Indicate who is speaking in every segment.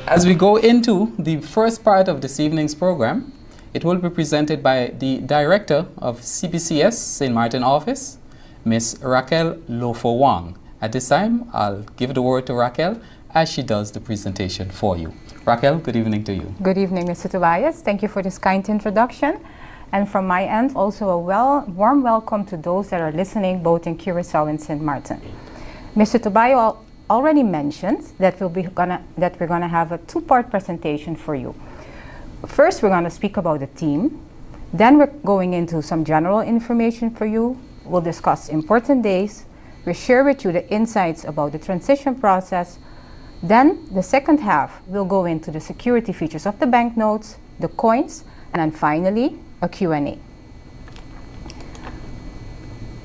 Speaker 1: As we go into the first part of this evening's program, it will be presented by the Director of CBCS St. Martin Office, Ms. Raquel Lofo Wang. At this time, I'll give the word to Raquel as she does the presentation for you. Raquel, good evening to you.
Speaker 2: Good evening, Mr. Tobias. Thank you for this kind introduction. And from my end, also a warm welcome to those that are listening both in Curacao and St. Martin. Mr. Tobias already mentioned that we're gonna have a two-part presentation for you. First, we're gonna speak about the team. Then we're going into some general information for you. We'll discuss important days. We'll share with you the insights about the transition process. Then the second half, we'll go into the security features of the banknotes, the coins, and then finally, a Q&A.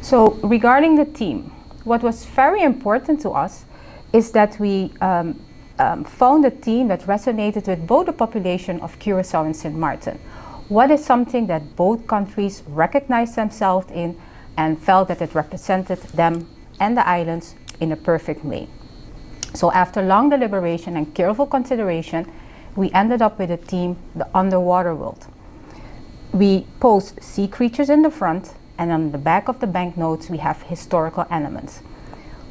Speaker 2: So regarding the team, what was very important to us is that we found a team that resonated with both the population of Curacao and St. Martin. What is something that both countries recognized themselves in and felt that it represented them and the islands in a perfect way. So after long deliberation and careful consideration, we ended up with a theme, the underwater world. We post sea creatures in the front, and on the back of the banknotes we have historical elements.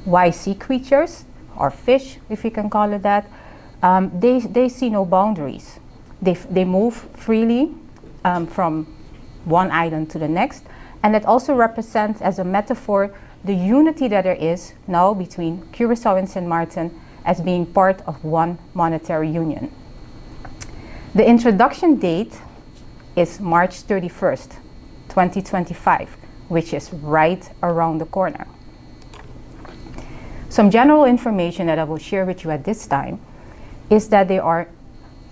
Speaker 2: Why sea creatures, or fish if you can call it that? They see no boundaries. They move freely from one island to the next, and it also represents as a metaphor the unity that there is now between Curacao and St. Martin as being part of one monetary union. The introduction date is March 31st, 2025, which is right around the corner. Some general information that I will share with you at this time is that there are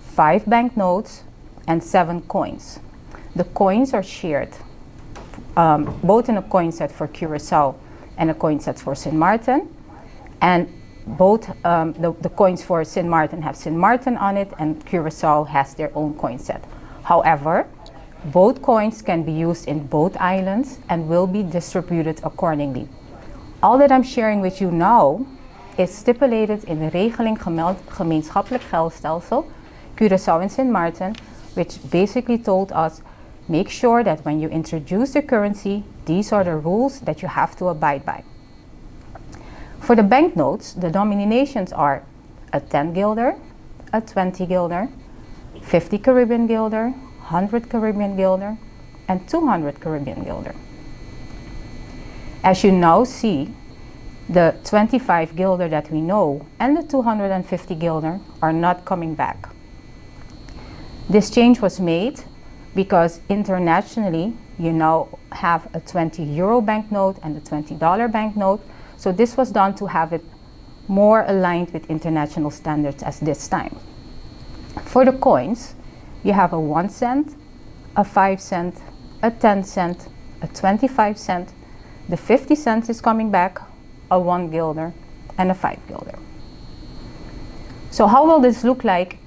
Speaker 2: 5 banknotes and 7 coins. The coins are shared both in a coin set for Curacao and a coin set for St. Martin, and both the coins for St. Martin have St. Martin on it, and Curacao has their own coin set. However, both coins can be used in both islands and will be distributed accordingly. All that I'm sharing with you now is stipulated in de regeling gemeenschappelijk geldstelsel, Curaçao and St. Martin, which basically told us, make sure that when you introduce the currency, these are the rules that you have to abide by. For the banknotes, the denominations are a 10 guilder, a 20 guilder, 50 Caribbean guilder, 100 Caribbean guilder, and 200 Caribbean guilder. As you now see, the 25 guilder that we know and the 250 guilder are not coming back. This change was made because internationally you now have a 20 euro banknote and a $20 banknote. So this was done to have it more aligned with international standards as this time. For the coins, you have a 1 cent, a 5 cent, a 10 cent, a 25 cent, the 50 cents is coming back, a 1 guilder, and a 5 guilder. So how will this look like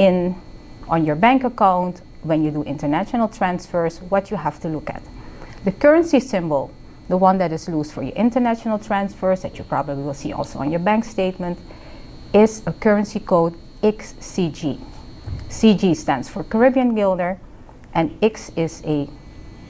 Speaker 2: on your bank account when you do international transfers? What you have to look at. The currency symbol, the one that is used for your international transfers that you probably will see also on your bank statement, is a currency code XCG. CG stands for Caribbean guilder, and X is a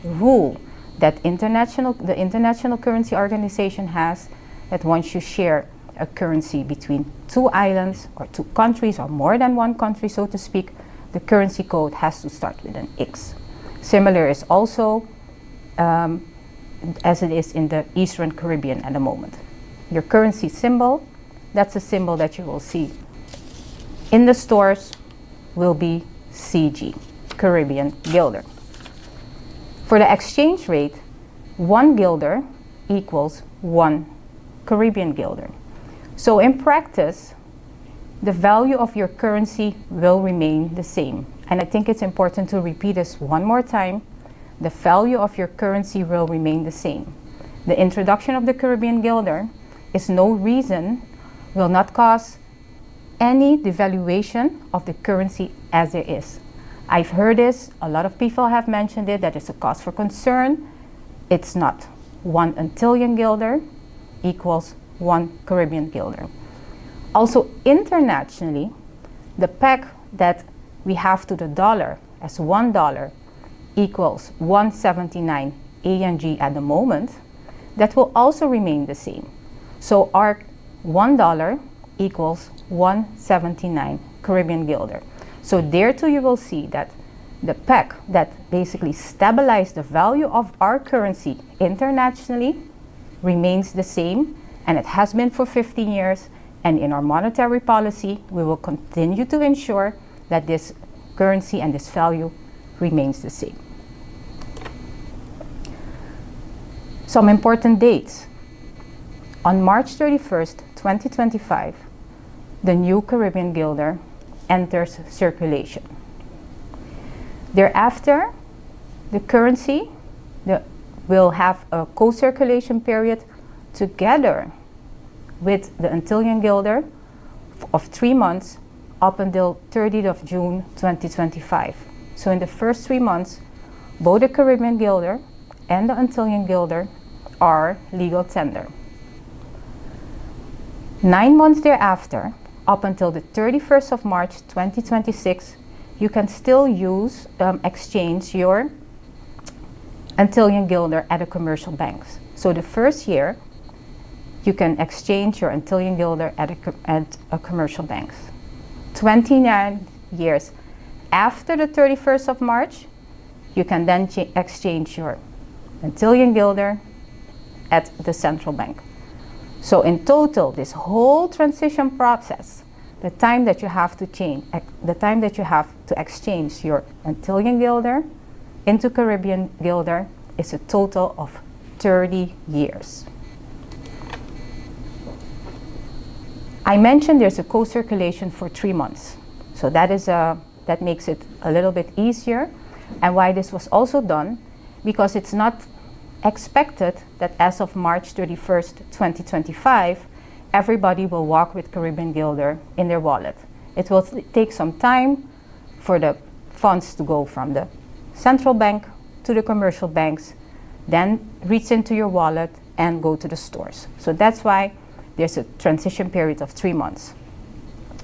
Speaker 2: rule that the International Currency Organization has, that once you share a currency between 2 islands or 2 countries or more than 1 country, so to speak, the currency code has to start with an X. Similar is also as it is in the Eastern Caribbean at the moment. Your currency symbol, that's a symbol that you will see in the stores, will be CG, Caribbean guilder. For the exchange rate, 1 guilder equals 1 Caribbean guilder. So in practice, the value of your currency will remain the same. And I think it's important to repeat this one more time. The value of your currency will remain the same. The introduction of the Caribbean guilder is no reason, will not cause any devaluation of the currency as it is. I've heard this, a lot of people have mentioned it, that it's a cause for concern. It's not. 1 Antillean guilder equals 1 Caribbean guilder. Also internationally, the peg that we have to the dollar as $1 equals 179 ANG at the moment, that will also remain the same. So our $1 equals 179 Caribbean guilder. So there too you will see that the peg that basically stabilized the value of our currency internationally remains the same, and it has been for 15 years. And in our monetary policy, we will continue to ensure that this currency and this value remains the same. Some important dates. On March 31st, 2025, the new Caribbean guilder enters circulation. Thereafter, the currency will have a co-circulation period together with the Antillean guilder of 3 months up until 30th of June 2025. So in the first 3 months, both the Caribbean guilder and the Antillean guilder are legal tender. 9 months thereafter, up until the 31st of March 2026, you can still use, exchange your Antillean guilder at a commercial banks. So the first year, you can exchange your Antillean guilder at a commercial banks. 29 years after the 31st of March, you can then exchange your Antillean guilder at the central bank. So in total, this whole transition process, the time that you have to exchange your Antillean guilder into Caribbean guilder is a total of 30 years. I mentioned there's a co-circulation for 3 months. So that makes it a little bit easier. And why this was also done, because it's not expected that as of March 31st, 2025, everybody will walk with Caribbean guilder in their wallet. It will take some time for the funds to go from the central bank to the commercial banks, then reach into your wallet and go to the stores. So that's why there's a transition period of 3 months.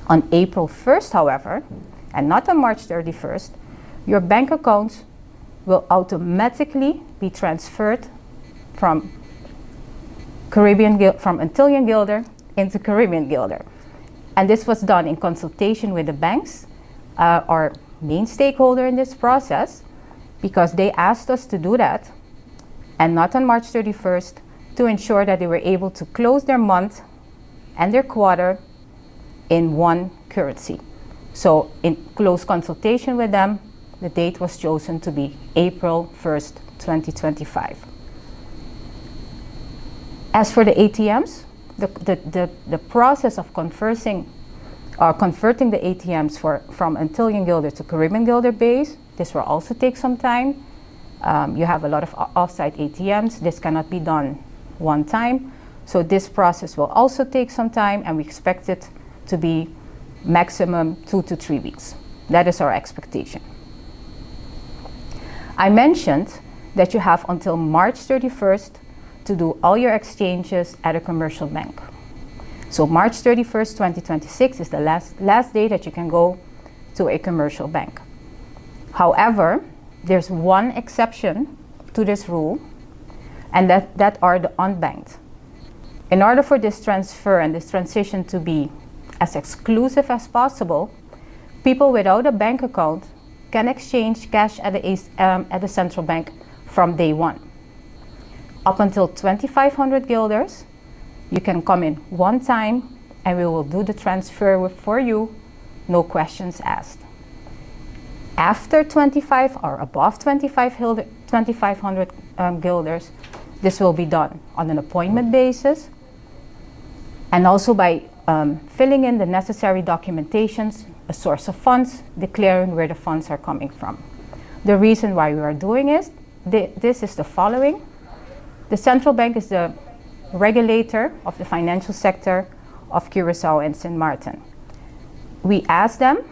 Speaker 2: On April 1st, however, and not on March 31st, your bank accounts will automatically be transferred from Antillean guilder into Caribbean guilder. And this was done in consultation with the banks, our main stakeholder in this process, because they asked us to do that, and not on March 31st, to ensure that they were able to close their month and their quarter in one currency. So in close consultation with them, the date was chosen to be April 1st, 2025. As for the ATMs, the process of converting the ATMs from Antillean guilder to Caribbean guilder base, this will also take some time. You have a lot of offsite ATMs. This cannot be done one time. So this process will also take some time, and we expect it to be maximum 2 to 3 weeks. That is our expectation. I mentioned that you have until March 31st to do all your exchanges at a commercial bank. So March 31st, 2026 is the last day that you can go to a commercial bank. However, there's one exception to this rule, and that are the unbanked. In order for this transfer and this transition to be as exclusive as possible, people without a bank account can exchange cash at the central bank from day one. Up until 2,500 guilders, you can come in one time and we will do the transfer for you, no questions asked. After 25 or above 2,500 guilders, this will be done on an appointment basis, and also by filling in the necessary documentations, a source of funds, declaring where the funds are coming from. The reason why we are doing this is the following. The central bank is the regulator of the financial sector of Curaçao and Sint Maarten. We asked the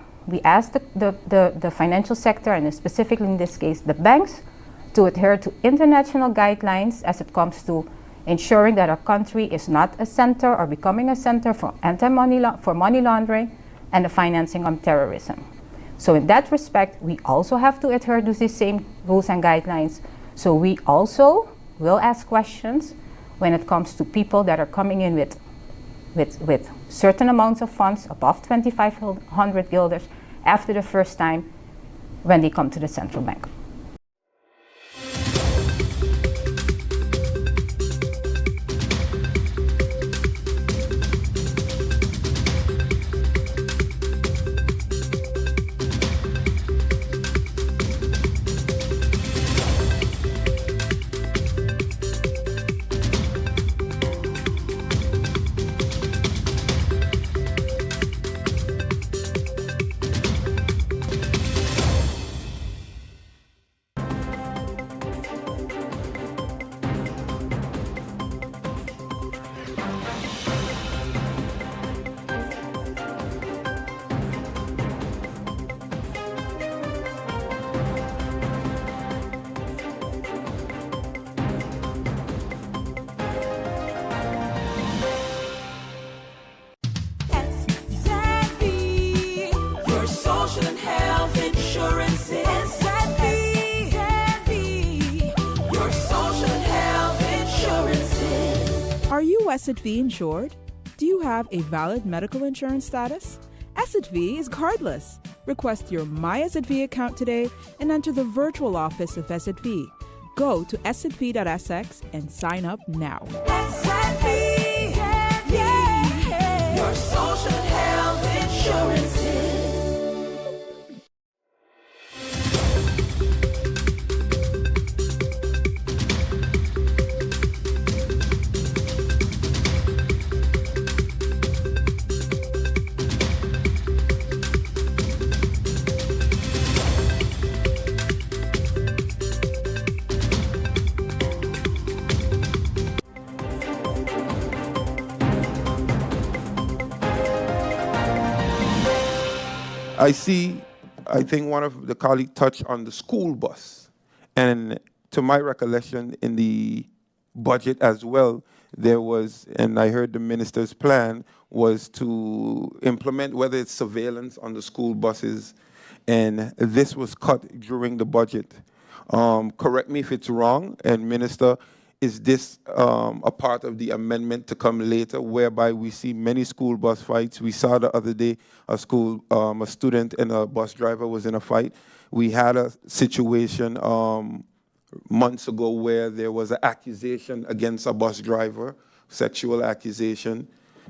Speaker 2: financial sector, and specifically in this case the banks, to adhere to international guidelines as it comes to ensuring that our country is not a center or becoming a center for money laundering, and the financing of terrorism. So in that respect, we also have to adhere to the same rules and guidelines. So we also will ask questions when it comes to people that are coming in with certain amounts of funds above 2,500 guilders after the first time when they come to the central bank.
Speaker 3: Are you SXM insured? Do you have a valid medical insurance status? SXM is cardless. Request your My SXM account today and enter the virtual office of SXM. Go to sxv.sx and sign up now.
Speaker 4: SXM, yeah. Your social and health insurances.
Speaker 5: I think one of the colleagues touched on the school bus. And to my recollection, in the budget as well, there was, and I heard the minister's plan, was to implement whether it's surveillance on the school buses, and this was cut during the budget. Correct me if it's wrong, and Minister, is this a part of the amendment to come later, whereby we see many school bus fights? We saw the other day a student and a bus driver was in a fight. We had a situation months ago where there was an accusation against a bus driver, sexual accusation.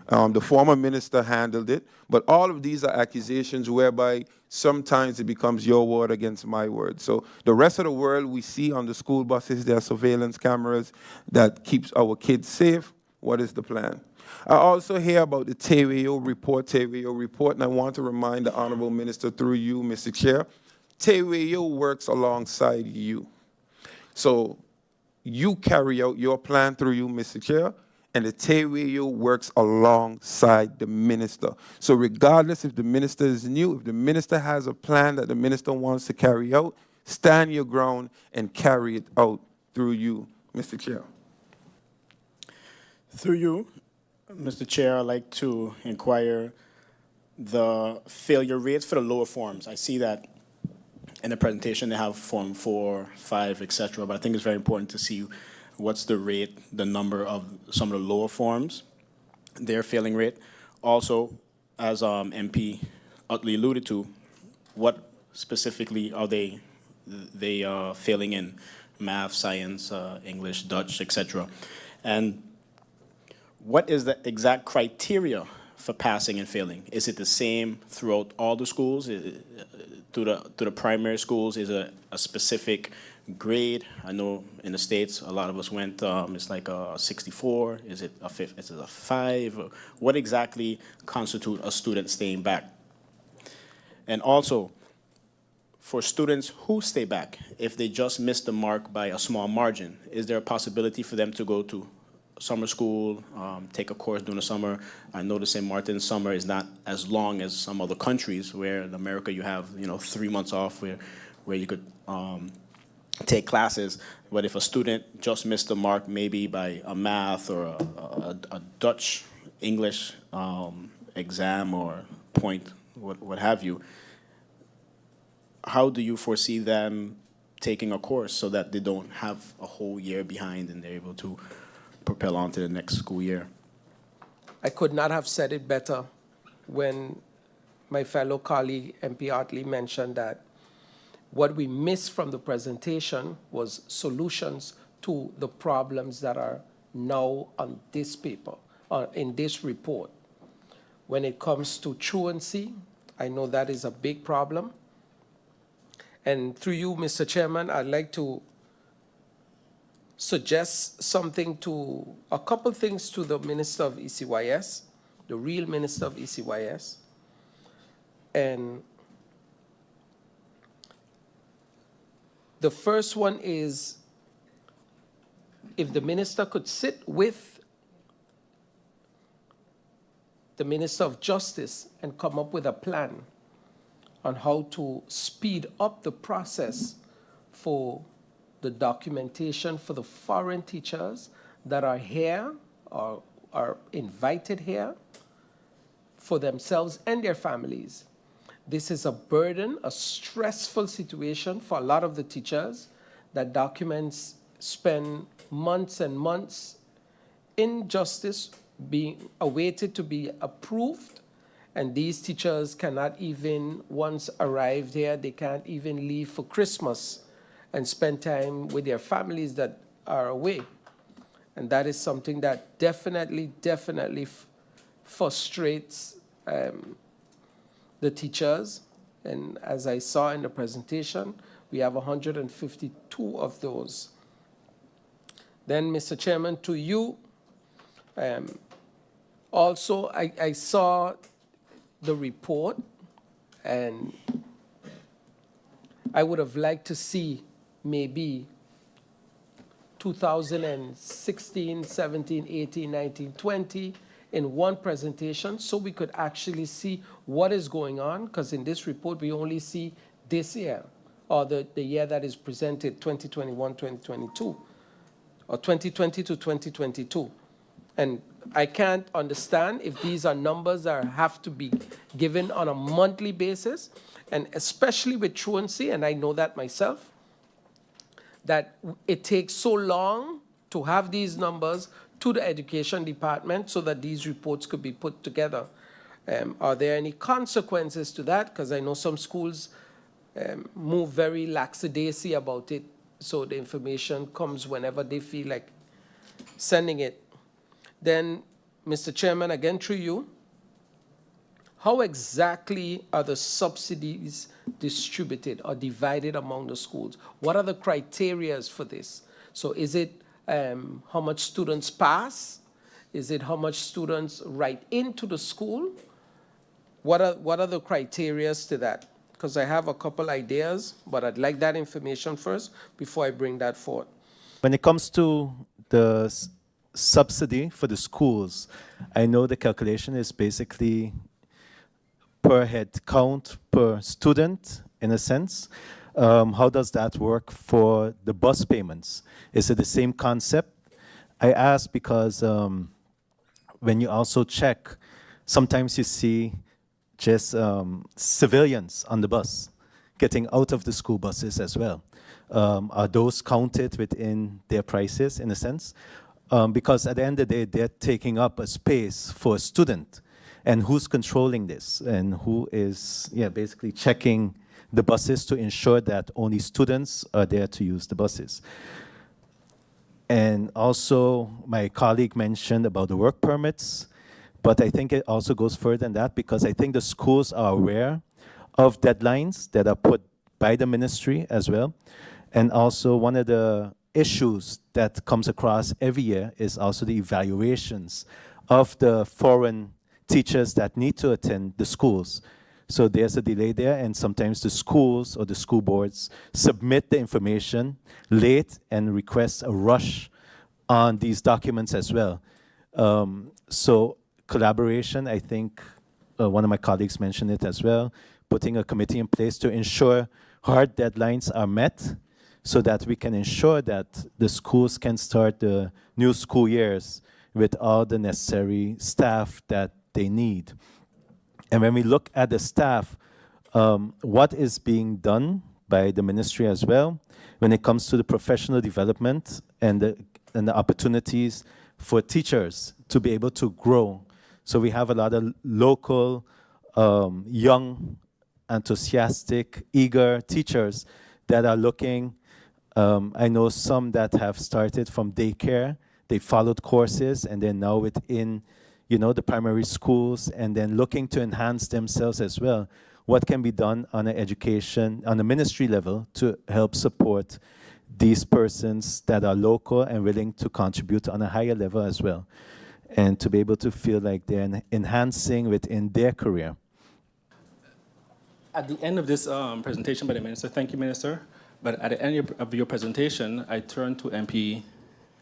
Speaker 5: The former minister handled it, but all of these are accusations whereby sometimes it becomes your word against my word. So the rest of the world, we see on the school buses, there are surveillance cameras that keeps our kids safe. What is the plan? I also hear about the TWO report, and I want to remind the Honorable Minister through you, Mr. Chair, TWO works alongside you. So you carry out your plan through you, Mr. Chair, and the TWO works alongside the minister. So regardless if the minister is new, if the minister has a plan that the minister wants to carry out, stand your ground and carry it out through you, Mr. Chair.
Speaker 6: Through you, Mr. Chair, I'd like to inquire the failure rates for the lower forms. I see that in the presentation they have form 4, 5, etc., but I think it's very important to see what's the rate, the number of some of the lower forms, their failing rate. Also, as MP Utley alluded to, what specifically are they failing in? Math, science, English, Dutch, etc. And what is the exact criteria for passing and failing? Is it the same throughout all the schools? To the primary schools, is it a specific grade? I know in the States, a lot of us went, it's like a 64, is it a 5? Is it a 5? What exactly constitutes a student staying back? And also, for students who stay back, if they just miss the mark by a small margin, is there a possibility for them to go to summer school, take a course during the summer? I know the St. Martin's summer is not as long as some other countries where in America you have 3 months off where you could take classes. But if a student just missed the mark maybe by a math or a Dutch English exam or point what have you. How do you foresee them taking a course so that they don't have a whole year behind and they're able to propel on to the next school year?
Speaker 7: I could not have said it better when my fellow colleague MP Hartley mentioned that what we missed from the presentation was solutions to the problems that are now on this paper, in this report. When it comes to truancy, I know that is a big problem. And through you, Mr. Chairman, I'd like to suggest a couple things to the Minister of ECYS, the real Minister of ECYS. And the first one is, if the minister could sit with the Minister of Justice and come up with a plan on how to speed up the process for the documentation for the foreign teachers that are here or are invited here for themselves and their families. This is a burden, a stressful situation for a lot of the teachers that documents spend months and months in justice being awaited to be approved. And these teachers cannot even, once arrived here, they can't even leave for Christmas and spend time with their families that are away. And that is something that definitely frustrates the teachers. And as I saw in the presentation, we have 152 of those. Then, Mr. Chairman, to you, also, I saw the report, and I would have liked to see maybe 2016, 17, 18, 19, 20 in one presentation so we could actually see what is going on, because in this report we only see this year, or the year that is presented, 2021, 2022, or 2020 to 2022. And I can't understand if these are numbers that have to be given on a monthly basis, and especially with truancy, and I know that myself, that it takes so long to have these numbers to the education department so that these reports could be put together. Are there any consequences to that? Because I know some schools move very lackadaisy about it, so the information comes whenever they feel like sending it. Then, Mr. Chairman, again through you, how exactly are the subsidies distributed or divided among the schools? What are the criteria for this? So is it how much students pass? Is it how much students write into the school? What are the criteria to that? Because I have a couple ideas, but I'd like that information first before I bring that forward.
Speaker 8: When it comes to the subsidy for the schools, I know the calculation is basically per head count per student, in a sense. How does that work for the bus payments? Is it the same concept? I ask because when you also check, sometimes you see just civilians on the bus getting out of the school buses as well. Are those counted within their prices, in a sense? Because at the end of the day, they're taking up a space for a student. And who's controlling this? And who is basically checking the buses to ensure that only students are there to use the buses? And also, my colleague mentioned about the work permits, but I think it also goes further than that, because I think the schools are aware of deadlines that are put by the ministry as well. And also, one of the issues that comes across every year is also the evaluations of the foreign teachers that need to attend the schools. So there's a delay there, and sometimes the schools or the school boards submit the information late and request a rush on these documents as well. So collaboration, I think one of my colleagues mentioned it as well, putting a committee in place to ensure hard deadlines are met so that we can ensure that the schools can start the new school years with all the necessary staff that they need. And when we look at the staff, what is being done by the ministry as well when it comes to the professional development and the opportunities for teachers to be able to grow. So we have a lot of local, young, enthusiastic, eager teachers that are looking. I know some that have started from daycare. They followed courses and they're now within, the primary schools, and then looking to enhance themselves as well. What can be done on an education, on a ministry level to help support these persons that are local and willing to contribute on a higher level as well, and to be able to feel like they're enhancing within their career.
Speaker 9: At the end of this presentation by the minister, thank you, Minister, but at the end of your presentation, I turned to MP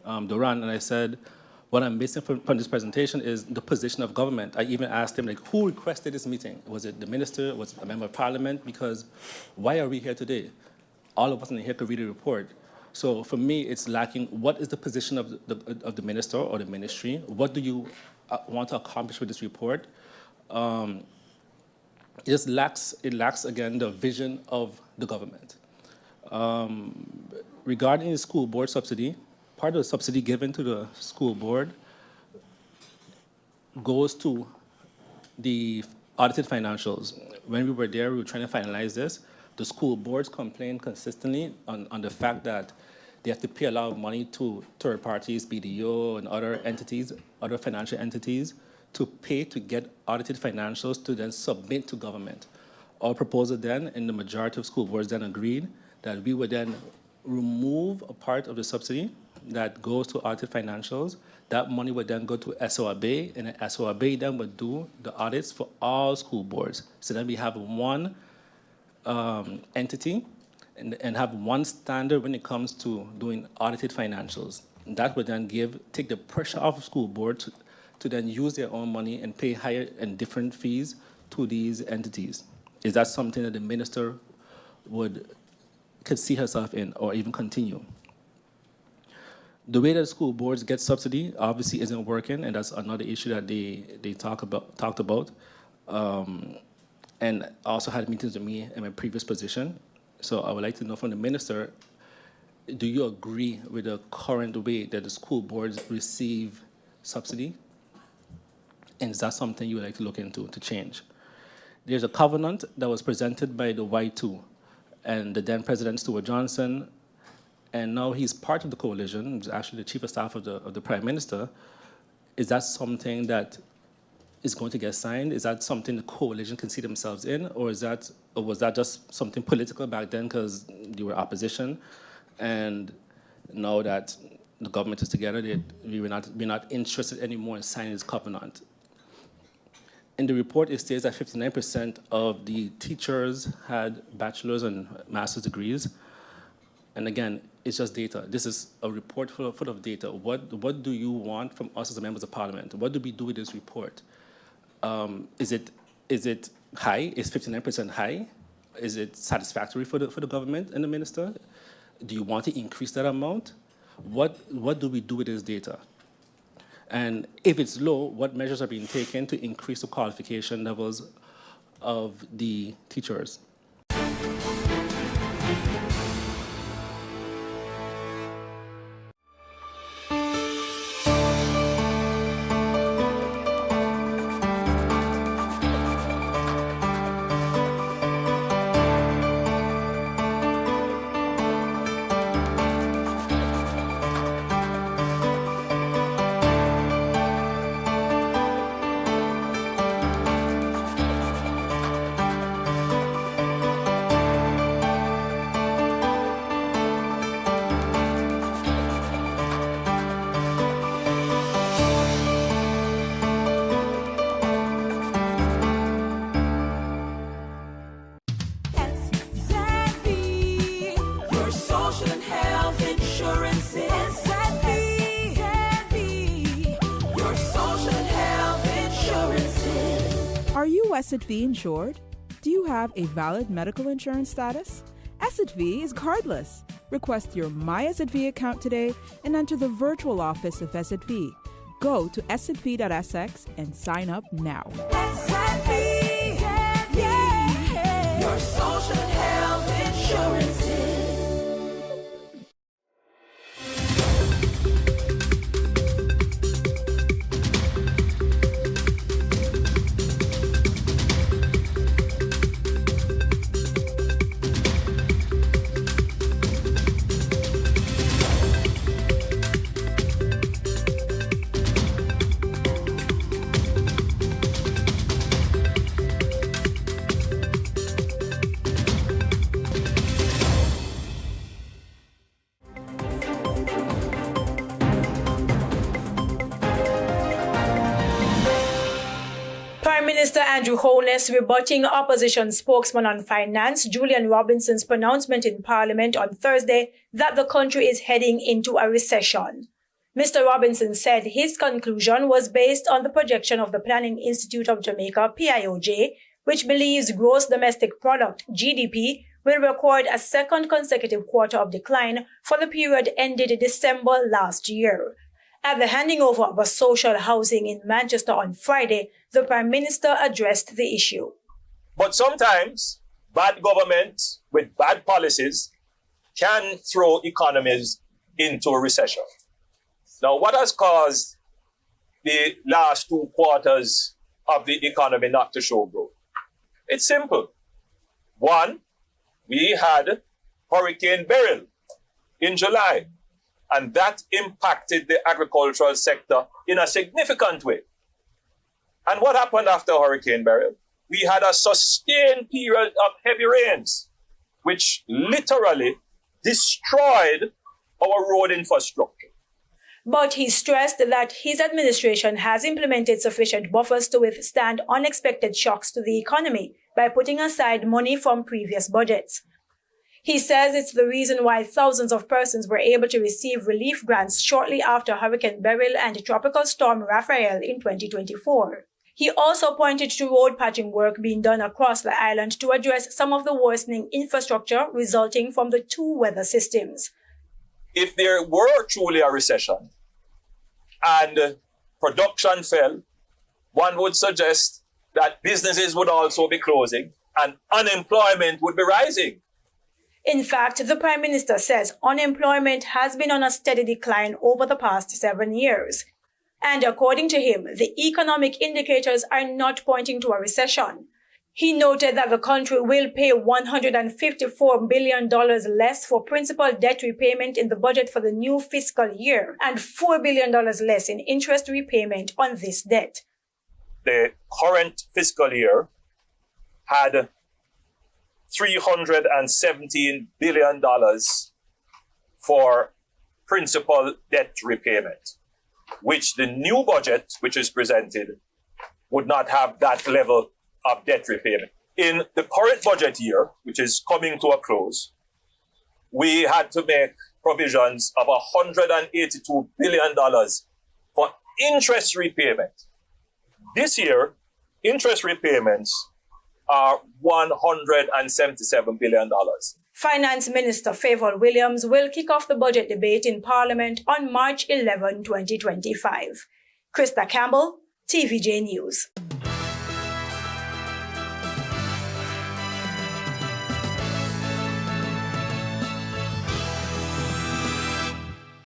Speaker 9: Duran and I said, what I'm missing from this presentation is the position of government. I even asked him, who requested this meeting? Was it the minister? Was it a member of parliament? Because why are we here today? All of us are here to read a report. So for me, it's lacking, what is the position of the minister or the ministry? What do you want to accomplish with this report? It lacks, again, the vision of the government. Regarding the school board subsidy, part of the subsidy given to the school board goes to the audited financials. When we were there, we were trying to finalize this. The school boards complain consistently on the fact that they have to pay a lot of money to third parties, BDO and other entities, other financial entities, to pay to get audited financials to then submit to government. Our proposal then, and the majority of school boards then agreed, that we would then remove a part of the subsidy that goes to audited financials. That money would then go to SORB, and SORB then would do the audits for all school boards. So then we have one entity and have one standard when it comes to doing audited financials. And that would then take the pressure off of school boards to then use their own money and pay higher and different fees to these entities. Is that something that the minister could see herself in or even continue? The way that school boards get subsidy obviously isn't working, and that's another issue that they talked about. And also had meetings with me in my previous position. So I would like to know from the minister, do you agree with the current way that the school boards receive subsidy? And is that something you would like to look into to change? There's a covenant that was presented by the Y2 and the then President Stuart Johnson, and now he's part of the coalition. He's actually the chief of staff of the Prime Minister. Is that something that is going to get signed? Is that something the coalition can see themselves in, or was that just something political back then because you were opposition, and now that the government is together, we're not interested anymore in signing this covenant? In the report, it states that 59% of the teachers had bachelor's and master's degrees. And again, it's just data. This is a report full of data. What do you want from us as members of parliament? What do we do with this report? Is it high? Is 59% high? Is it satisfactory for the government and the minister? Do you want to increase that amount? What do we do with this data? And if it's low, what measures are being taken to increase the qualification levels of the teachers?
Speaker 3: SXV insured? Do you have a valid medical insurance status? SXV is cardless. Request your My SXV account today and enter the virtual office of SXV. Go to sxv.sx and sign up now.
Speaker 4: SXV. yeah. Your social health insurances.
Speaker 10: Prime Minister Andrew Holness rebutting opposition spokesman on finance Julian Robinson's pronouncement in Parliament on Thursday that the country is heading into a recession. Mr. Robinson said his conclusion was based on the projection of the Planning Institute of Jamaica, PIOJ, which believes gross domestic product, GDP, will record a second consecutive quarter of decline for the period ended December last year. At the handing over of a social housing in Manchester on Friday, the Prime Minister addressed the issue.
Speaker 11: But sometimes bad government with bad policies can throw economies into a recession. Now, what has caused the last 2 quarters of the economy not to show growth? It's simple. One, we had Hurricane Beryl in July, and that impacted the agricultural sector in a significant way. And what happened after Hurricane Beryl? We had a sustained period of heavy rains, which literally destroyed our road infrastructure.
Speaker 10: But he stressed that his administration has implemented sufficient buffers to withstand unexpected shocks to the economy by putting aside money from previous budgets. He says it's the reason why thousands of persons were able to receive relief grants shortly after Hurricane Beryl and Tropical Storm Raphael in 2024. He also pointed to road patching work being done across the island to address some of the worsening infrastructure resulting from the 2 weather systems.
Speaker 11: If there were truly a recession and production fell, one would suggest that businesses would also be closing and unemployment would be rising.
Speaker 10: In fact, the Prime Minister says unemployment has been on a steady decline over the past 7 years. And according to him, the economic indicators are not pointing to a recession. He noted that the country will pay $154 billion less for principal debt repayment in the budget for the new fiscal year and $4 billion less in interest repayment on this debt.
Speaker 11: The current fiscal year had $317 billion for principal debt repayment, which the new budget, which is presented, would not have that level of debt repayment. In the current budget year, which is coming to a close, we had to make provisions of $182 billion for interest repayment. This year, interest repayments are $177 billion.
Speaker 10: Finance Minister Favour Williams will kick off the budget debate in Parliament on March 11, 2025. Krista Campbell, TVJ News.